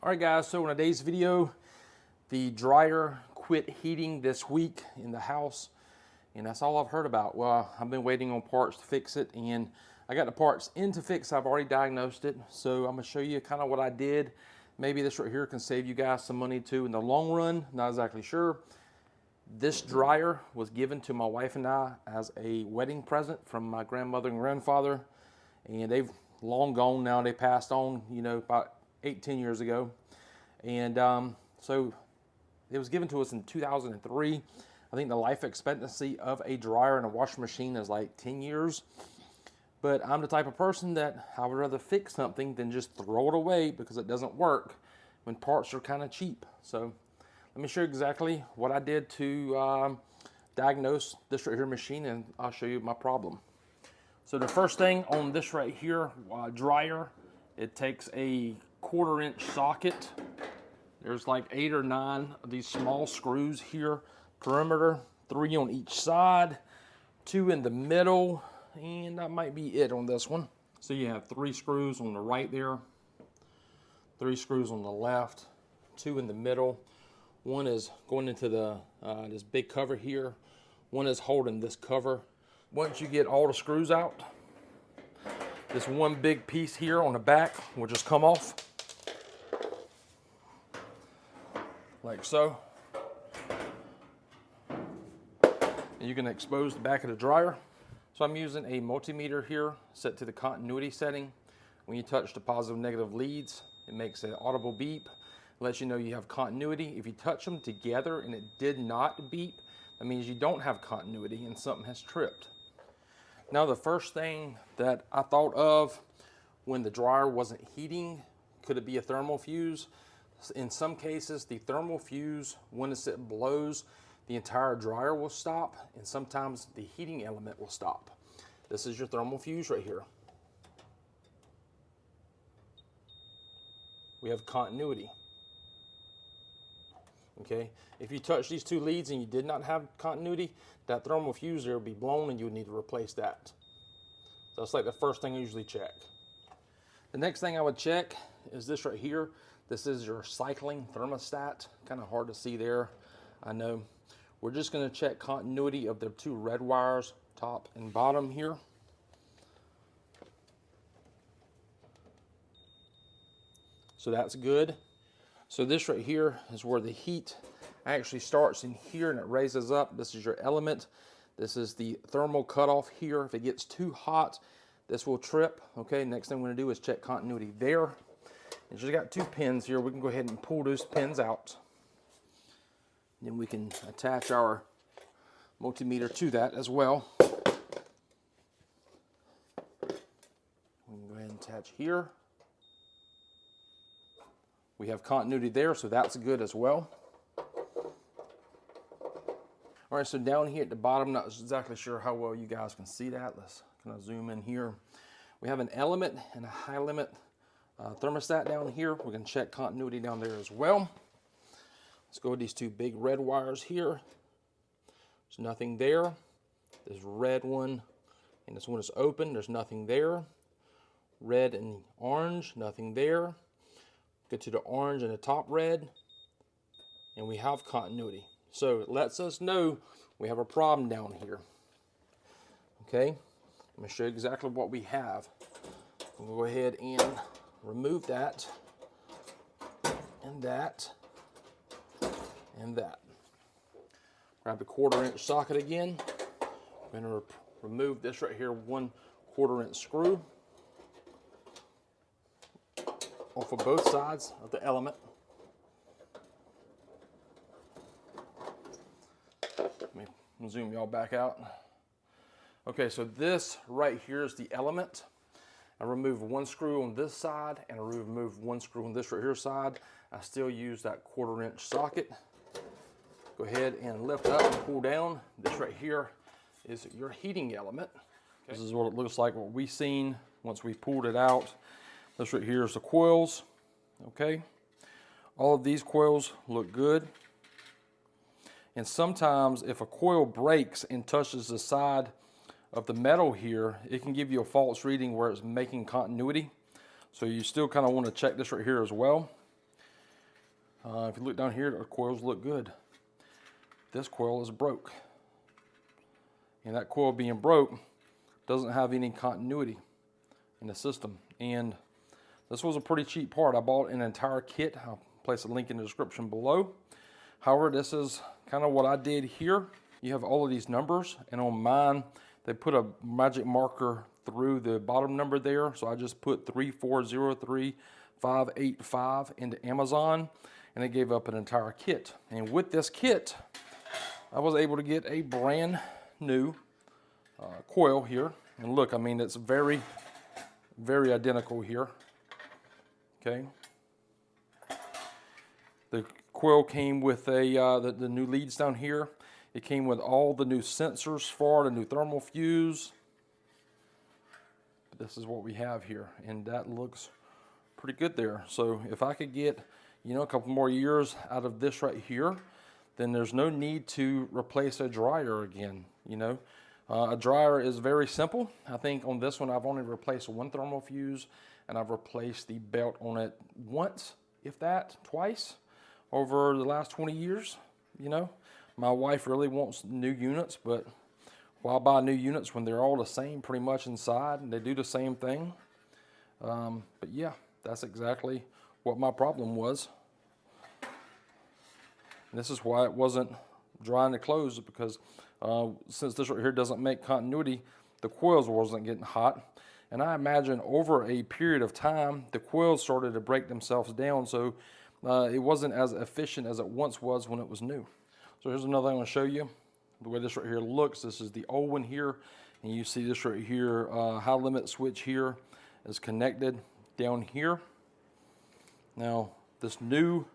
All right guys, so in today's video, the dryer quit heating this week in the house, and that's all I've heard about. Well, I've been waiting on parts to fix it, and I got the parts in to fix. I've already diagnosed it, so I'm gonna show you kind of what I did. Maybe this right here can save you guys some money too in the long run, not exactly sure. This dryer was given to my wife and I as a wedding present from my grandmother and grandfather, and they've long gone now. They passed on, you know, about 18 years ago. And so it was given to us in 2003. I think the life expectancy of a dryer and a washing machine is like 10 years. But I'm the type of person that I would rather fix something than just throw it away because it doesn't work when parts are kind of cheap. So let me show you exactly what I did to diagnose this right here machine, and I'll show you my problem. So the first thing on this right here dryer, it takes a 1/4 inch socket. There's like 8 or 9 of these small screws here, perimeter, 3 on each side, 2 in the middle, and that might be it on this one. So you have 3 screws on the right there, 3 screws on the left, 2 in the middle. One is going into the this big cover here. One is holding this cover. Once you get all the screws out, this one big piece here on the back will just come off, like so. And you can expose the back of the dryer. So I'm using a multimeter here set to the continuity setting. When you touch the positive and negative leads, it makes an audible beep. It lets you know you have continuity. If you touch them together and it did not beep, that means you don't have continuity and something has tripped. Now the first thing that I thought of when the dryer wasn't heating, could it be a thermal fuse? In some cases, the thermal fuse, once it blows, the entire dryer will stop, and sometimes the heating element will stop. This is your thermal fuse right here. We have continuity. Okay, if you touch these 2 leads and you did not have continuity, that thermal fuse there will be blown and you would need to replace that. So that's like the first thing I usually check. The next thing I would check is this right here. This is your cycling thermostat. Kind of hard to see there, I know. We're just going to check continuity of the 2 red wires, top and bottom here. So that's good. So this right here is where the heat actually starts in here and it raises up. This is your element. This is the thermal cutoff here. If it gets too hot, this will trip. Okay, next thing we're gonna do is check continuity there. And just got 2 pins here. We can go ahead and pull those pins out. Then we can attach our multimeter to that as well. We can go ahead and attach here. We have continuity there, so that's good as well. All right, so down here at the bottom, not exactly sure how well you guys can see that. Let's kind of zoom in here. We have an element and a high limit thermostat down here. We can check continuity down there as well. Let's go with these 2 big red wires here. There's nothing there. This red one, and this one is open. There's nothing there. Red and orange, nothing there. Get to the orange and the top red, and we have continuity. So it lets us know we have a problem down here. Okay, I'm going to show you exactly what we have. We'll go ahead and remove that, and that, and that. Grab the 1/4 inch socket again. I'm going to remove this right here, 1/4 inch screw off of both sides of the element. Let me zoom y'all back out. Okay, so this right here is the element. I remove 1 screw on this side and I remove 1 screw on this right here side. I still use that 1/4 inch socket. Go ahead and lift up and pull down. This right here is your heating element. Okay. This is what it looks like, what we seen once we pulled it out. This right here is the coils, okay? All of these coils look good. And sometimes if a coil breaks and touches the side of the metal here, it can give you a false reading where it's making continuity. So you still kind of want to check this right here as well. If you look down here, the coils look good. This coil is broke. And that coil being broke doesn't have any continuity in the system. And this was a pretty cheap part. I bought an entire kit. I'll place a link in the description below. However, this is kind of what I did here. You have all of these numbers, and on mine, they put a magic marker through the bottom number there. So I just put 3403585 into Amazon, and it gave up an entire kit. And with this kit, I was able to get a brand new coil here. And look, I mean, it's very, very identical here. Okay. The coil came with the new leads down here. It came with all the new sensors for it, a new thermal fuse. But this is what we have here, and that looks pretty good there. So if I could get, you know, a couple more years out of this right here, then there's no need to replace a dryer again, you know. A dryer is very simple. I think on this one I've only replaced one thermal fuse, and I've replaced the belt on it once, if that, twice over the last 20 years, you know. My wife really wants new units, but why buy new units when they're all the same pretty much inside and they do the same thing? But yeah, that's exactly what my problem was. And this is why it wasn't drying the clothes, because since this right here doesn't make continuity, the coils wasn't getting hot. And I imagine over a period of time, the coils started to break themselves down, so it wasn't as efficient as it once was when it was new. So here's another thing I'm going to show you. The way this right here looks, this is the old one here, and you see this right here, high limit switch here is connected down here. Now, this new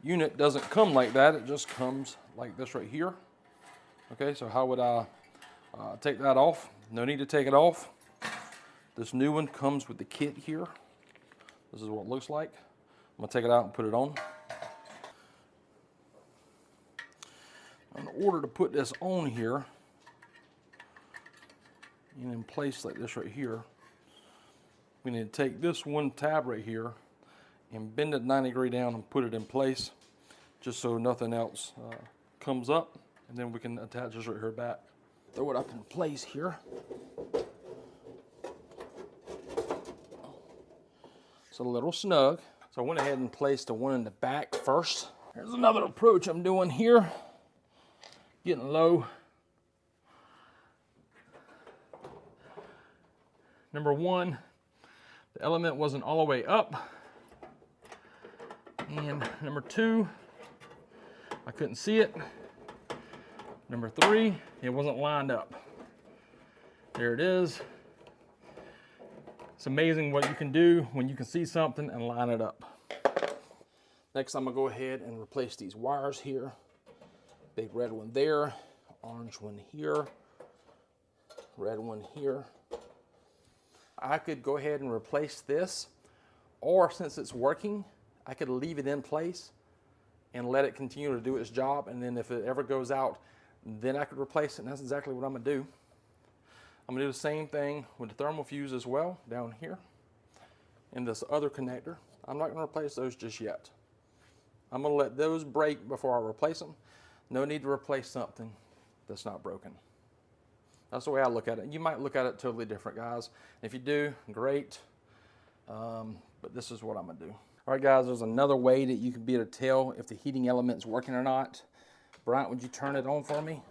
unit doesn't come like that, it just comes like this right here. Okay, so how would I take that off? No need to take it off. This new one comes with the kit here. This is what it looks like. I'm gonna take it out and put it on. In order to put this on here and in place like this right here, we need to take this one tab right here and bend it 90 degrees down and put it in place, just so nothing else comes up, and then we can attach this right here back. Throw it up in place here. It's a little snug. So I went ahead and placed the one in the back first. Here's another approach I'm doing here. Getting low. Number one, the element wasn't all the way up. And number two, I couldn't see it. Number three, it wasn't lined up. There it is. It's amazing what you can do when you can see something and line it up. Next, I'm gonna go ahead and replace these wires here. Big red one there, orange one here, red one here. I could go ahead and replace this, or since it's working, I could leave it in place and let it continue to do its job, and then if it ever goes out, then I could replace it, and that's exactly what I'm gonna do. I'm gonna do the same thing with the thermal fuse as well, down here, and this other connector. I'm not gonna replace those just yet. I'm gonna let those break before I replace them. No need to replace something that's not broken. That's the way I look at it. You might look at it totally different, guys. If you do, great. But this is what I'm gonna do. All right, guys, there's another way that you can be able to tell if the heating element is working or not. Bryant, would you turn it on for me?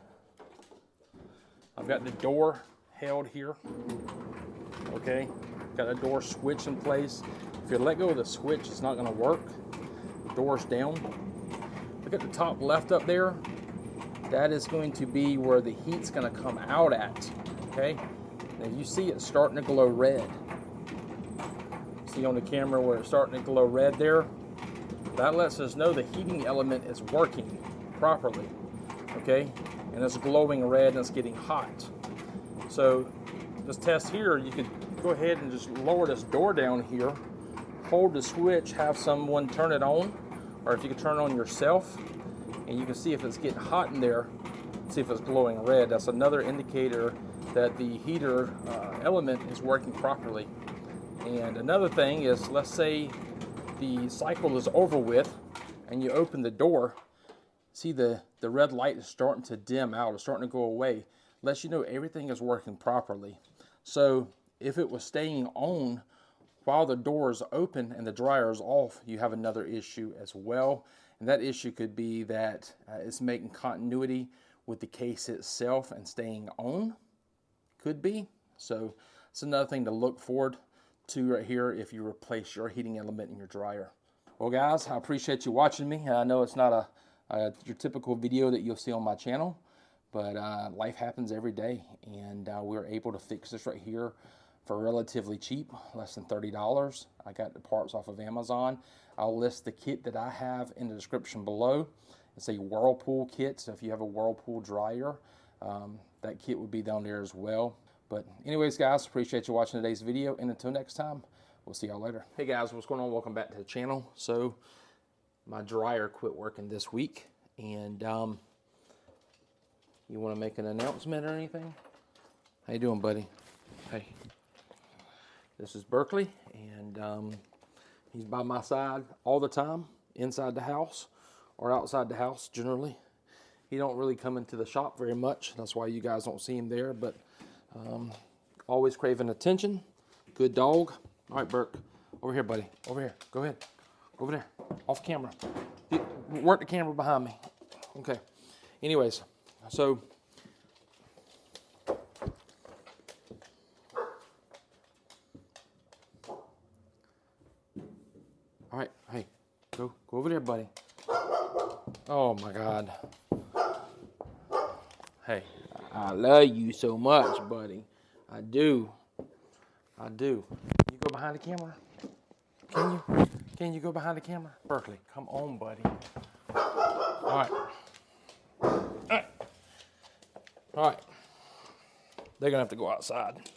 I've got the door held here. Okay, got a door switch in place. If you let go of the switch, it's not gonna work. The door's down. Look at the top left up there. That is going to be where the heat's gonna come out at, okay? Now you see it's starting to glow red. See on the camera where it's starting to glow red there? That lets us know the heating element is working properly, okay? And it's glowing red and it's getting hot. So this test here, you could go ahead and just lower this door down here, hold the switch, have someone turn it on, or if you could turn it on yourself, and you can see if it's getting hot in there, see if it's glowing red. That's another indicator that the heater element is working properly. And another thing is, let's say the cycle is over with and you open the door, see the red light is starting to dim out, it's starting to go away, lets you know everything is working properly. So if it was staying on while the door is open and the dryer is off, you have another issue as well. And that issue could be that it's making continuity with the case itself and staying on, could be. So it's another thing to look forward to right here if you replace your heating element in your dryer. Well guys, I appreciate you watching me. I know it's not your typical video that you'll see on my channel, but life happens every day, and we were able to fix this right here for relatively cheap, less than $30. I got the parts off of Amazon. I'll list the kit that I have in the description below. It's a Whirlpool kit, so if you have a Whirlpool dryer, that kit would be down there as well. But anyways guys, appreciate you watching today's video, and until next time, we'll see y'all later. Hey guys, what's going on? Welcome back to the channel. So my dryer quit working this week, and you want to make an announcement or anything? How you doing, buddy? Hey. This is Berkeley, and he's by my side all the time, inside the house or outside the house generally. He don't really come into the shop very much. That's why you guys don't see him there, but always craving attention. Good dog. All right, Burke, over here, buddy. Over here. Go ahead. Over there. Off camera. Work the camera behind me. Okay. Anyways, so all right, hey, go over there, buddy. Oh my God. Hey, I love you so much, buddy. I do. I do. You go behind the camera? Can you? Can you go behind the camera? Berkeley, come on, buddy. All right. All right. All right. They're gonna have to go outside.